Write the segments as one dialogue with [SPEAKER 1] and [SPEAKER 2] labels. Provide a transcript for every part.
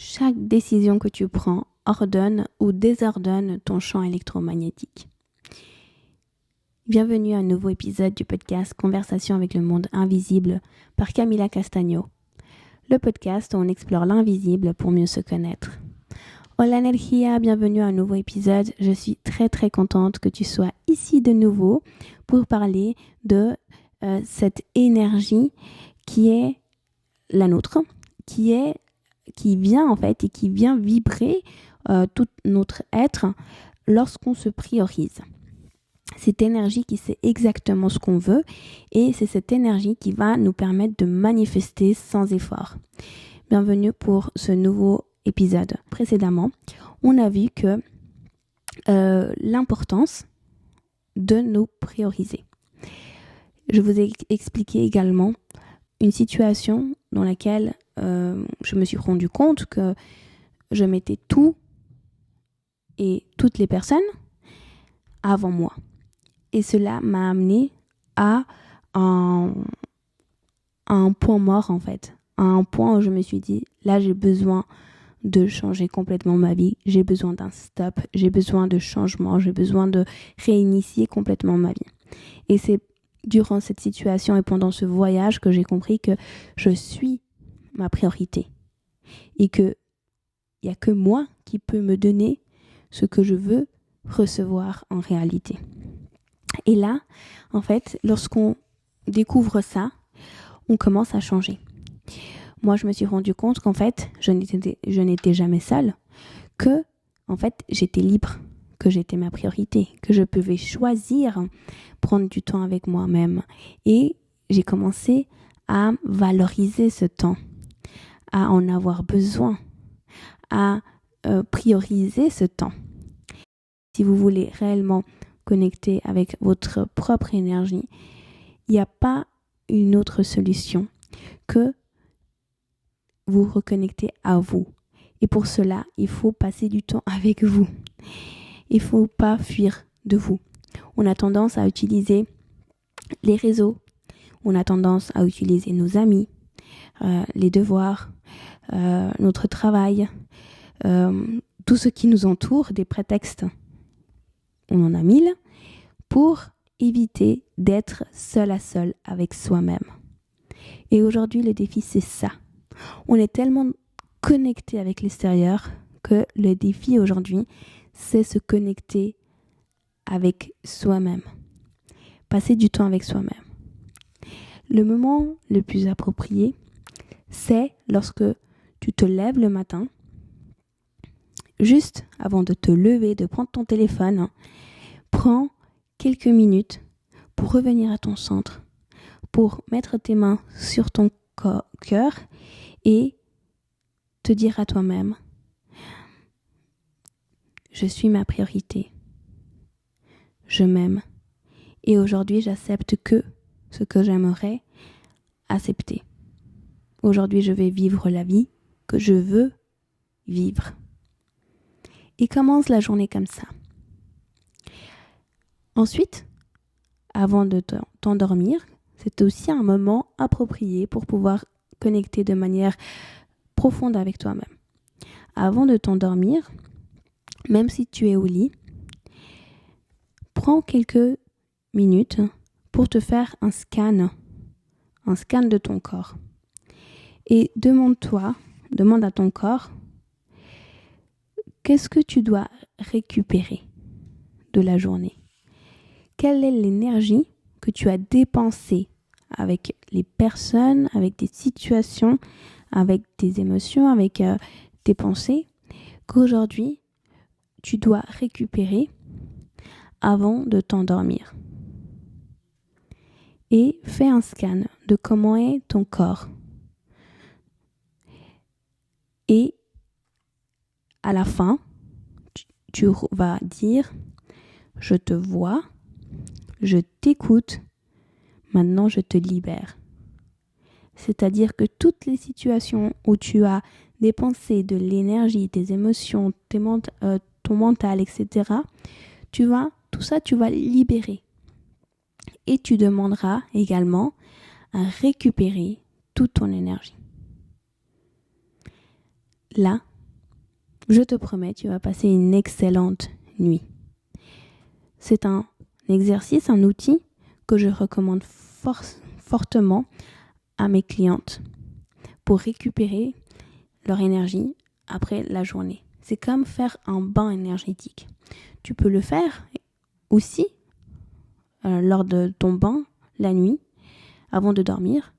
[SPEAKER 1] chaque décision que tu prends ordonne ou désordonne ton champ électromagnétique. Bienvenue à un nouveau épisode du podcast Conversation avec le monde invisible par Camila Castagno. Le podcast où on explore l'invisible pour mieux se connaître. Hola Energia, bienvenue à un nouveau épisode. Je suis très contente que tu sois ici de nouveau pour parler de cette énergie qui est la nôtre, qui vient en fait et qui vient vibrer tout notre être lorsqu'on se priorise. Cette énergie qui sait exactement ce qu'on veut et c'est cette énergie qui va nous permettre de manifester sans effort. Bienvenue pour ce nouveau épisode. Précédemment, on a vu que l'importance de nous prioriser. Je vous ai expliqué également une situation dans laquelle je me suis rendu compte que je mettais tout et toutes les personnes avant moi. Et cela m'a amené à un point mort en fait. À un point où je me suis dit, là j'ai besoin de changer complètement ma vie. J'ai besoin d'un stop, j'ai besoin de changement, j'ai besoin de réinitier complètement ma vie. Et c'est durant cette situation et pendant ce voyage que j'ai compris que je suis ma priorité. Et qu'il n'y a que moi qui peux me donner ce que je veux recevoir en réalité. Et là, en fait, lorsqu'on découvre ça, on commence à changer. Moi, je me suis rendu compte qu'en fait, je n'étais jamais seule, que en fait, j'étais libre, que j'étais ma priorité, que je pouvais choisir prendre du temps avec moi-même. Et j'ai commencé à valoriser ce temps, à en avoir besoin, à prioriser ce temps. Si vous voulez réellement connecter avec votre propre énergie, il n'y a pas une autre solution que vous reconnecter à vous. Et pour cela, il faut passer du temps avec vous. Il ne faut pas fuir de vous. On a tendance à utiliser les réseaux, on a tendance à utiliser nos amis, les devoirs, notre travail, tout ce qui nous entoure, des prétextes. On en a 1000 pour éviter d'être seul à seul avec soi-même. Et aujourd'hui, le défi, c'est ça. On est tellement connecté avec l'extérieur que le défi aujourd'hui, c'est se connecter avec soi-même. Passer du temps avec soi-même. Le moment le plus approprié, c'est lorsque tu te lèves le matin, juste avant de te lever, de prendre ton téléphone, prends quelques minutes pour revenir à ton centre, pour mettre tes mains sur ton cœur et te dire à toi-même, je suis ma priorité, je m'aime et aujourd'hui j'accepte que ce que j'aimerais accepter. Aujourd'hui je vais vivre la vie que je veux vivre. Et commence la journée comme ça. Ensuite, avant de t'endormir, c'est aussi un moment approprié pour pouvoir connecter de manière profonde avec toi-même. Avant de t'endormir, même si tu es au lit, prends quelques minutes pour te faire un scan de ton corps. Et demande à ton corps, qu'est-ce que tu dois récupérer de la journée? Quelle est l'énergie que tu as dépensée avec les personnes, avec des situations, avec tes émotions, avec tes pensées, qu'aujourd'hui, tu dois récupérer avant de t'endormir. Et fais un scan de comment est ton corps. Et à la fin, tu vas dire, je te vois, je t'écoute, maintenant je te libère. C'est-à-dire que toutes les situations où tu as dépensé de l'énergie, tes émotions, ton mental, etc., tout ça, tu vas libérer. Et tu demanderas également à récupérer toute ton énergie. Là, je te promets, tu vas passer une excellente nuit. C'est un exercice, un outil que je recommande fortement à mes clientes pour récupérer leur énergie après la journée. C'est comme faire un bain énergétique. Tu peux le faire aussi lors de ton bain la nuit, avant de dormir.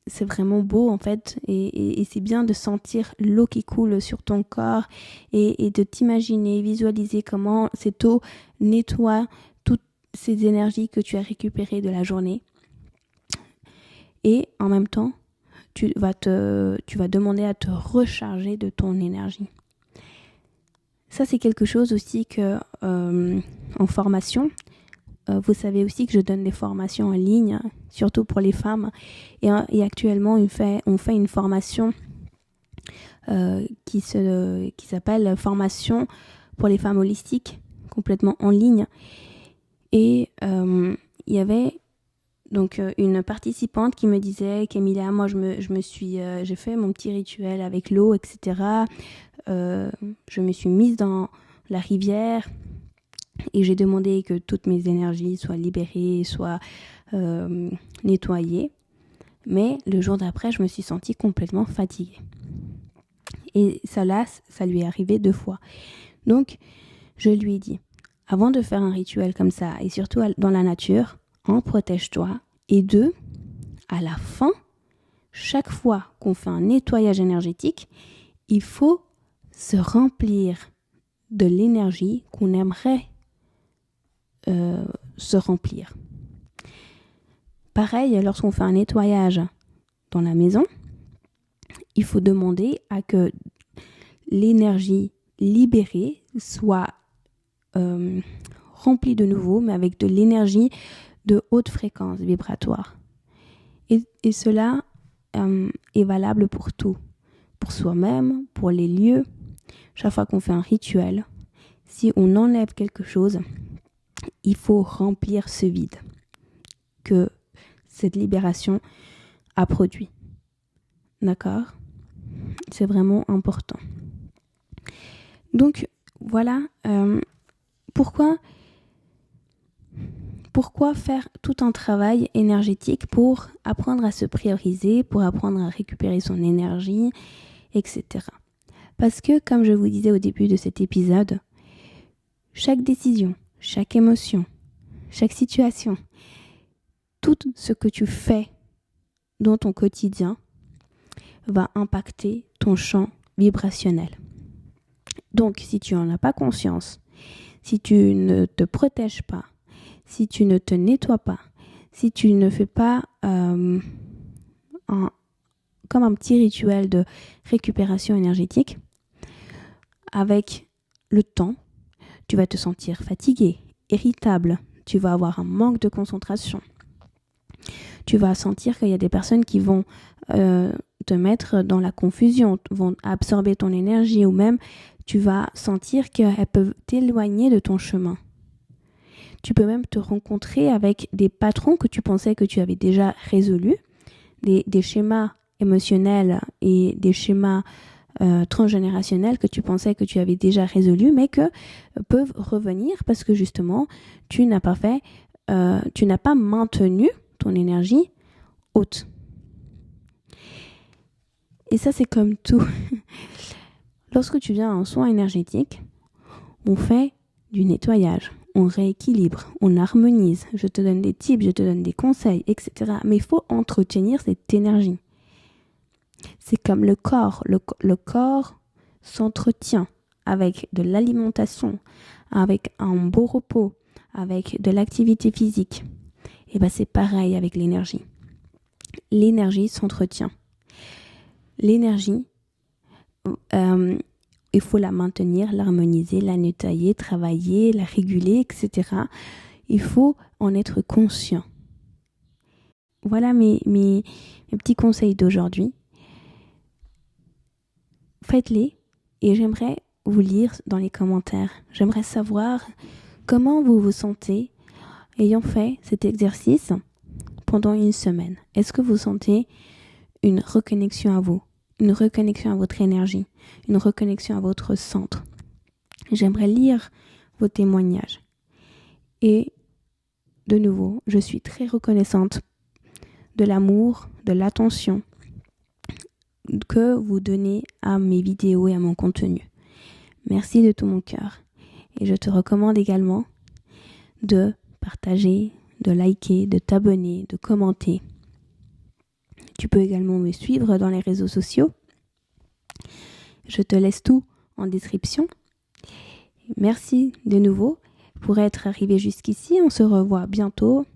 [SPEAKER 1] C'est vraiment beau en fait et c'est bien de sentir l'eau qui coule sur ton corps et de t'imaginer, visualiser comment cette eau nettoie toutes ces énergies que tu as récupérées de la journée. Et en même temps, tu vas demander à te recharger de ton énergie. Ça, c'est quelque chose aussi que en formation, vous savez aussi que je donne des formations en ligne, surtout pour les femmes. Et actuellement, on fait une formation qui s'appelle Formation pour les femmes holistiques, complètement en ligne. Et il y avait donc une participante qui me disait qu'Emilia, moi j'ai fait mon petit rituel avec l'eau, etc. Je me suis mise dans la rivière et j'ai demandé que toutes mes énergies soient libérées, soient nettoyées. Mais le jour d'après, je me suis sentie complètement fatiguée. Et ça lui est arrivé 2 fois. Donc, je lui ai dit, avant de faire un rituel comme ça, et surtout dans la nature, protège-toi. Et 2, à la fin, chaque fois qu'on fait un nettoyage énergétique, il faut se remplir de l'énergie qu'on aimerait se remplir. Pareil, lorsqu'on fait un nettoyage dans la maison, il faut demander à que l'énergie libérée soit remplie de nouveau, mais avec de l'énergie de haute fréquence vibratoire. Et cela est valable pour tout, pour soi-même, pour les lieux. Chaque fois qu'on fait un rituel, si on enlève quelque chose, il faut remplir ce vide que cette libération a produit. D'accord ? C'est vraiment important. Donc, voilà pourquoi faire tout un travail énergétique pour apprendre à se prioriser, pour apprendre à récupérer son énergie, etc. Parce que, comme je vous disais au début de cet épisode, chaque décision, chaque émotion, chaque situation, tout ce que tu fais dans ton quotidien va impacter ton champ vibrationnel. Donc, si tu n'en as pas conscience, si tu ne te protèges pas, si tu ne te nettoies pas, si tu ne fais pas comme un petit rituel de récupération énergétique, avec le temps, tu vas te sentir fatigué, irritable, tu vas avoir un manque de concentration. Tu vas sentir qu'il y a des personnes qui vont te mettre dans la confusion, vont absorber ton énergie ou même tu vas sentir qu'elles peuvent t'éloigner de ton chemin. Tu peux même te rencontrer avec des patrons que tu pensais que tu avais déjà résolus, des schémas émotionnels et des schémas transgénérationnels que tu pensais que tu avais déjà résolus, mais que peuvent revenir parce que justement, tu n'as pas maintenu ton énergie haute. Et ça, c'est comme tout. Lorsque tu viens en soin énergétique, on fait du nettoyage, on rééquilibre, on harmonise. Je te donne des tips, je te donne des conseils, etc. Mais il faut entretenir cette énergie. C'est comme le corps. Le corps s'entretient avec de l'alimentation, avec un beau repos, avec de l'activité physique. Et bien c'est pareil avec l'énergie. L'énergie s'entretient. L'énergie, il faut la maintenir, l'harmoniser, la nettoyer, travailler, la réguler, etc. Il faut en être conscient. Voilà mes petits conseils d'aujourd'hui. Faites-les et j'aimerais vous lire dans les commentaires. J'aimerais savoir comment vous vous sentez ayant fait cet exercice pendant une semaine. Est-ce que vous sentez une reconnexion à vous, une reconnexion à votre énergie, une reconnexion à votre centre. J'aimerais lire vos témoignages. Et de nouveau, je suis très reconnaissante de l'amour, de l'attention que vous donnez à mes vidéos et à mon contenu. Merci de tout mon cœur. Et je te recommande également de partager, de liker, de t'abonner, de commenter. Tu peux également me suivre dans les réseaux sociaux. Je te laisse tout en description. Merci de nouveau pour être arrivé jusqu'ici. On se revoit bientôt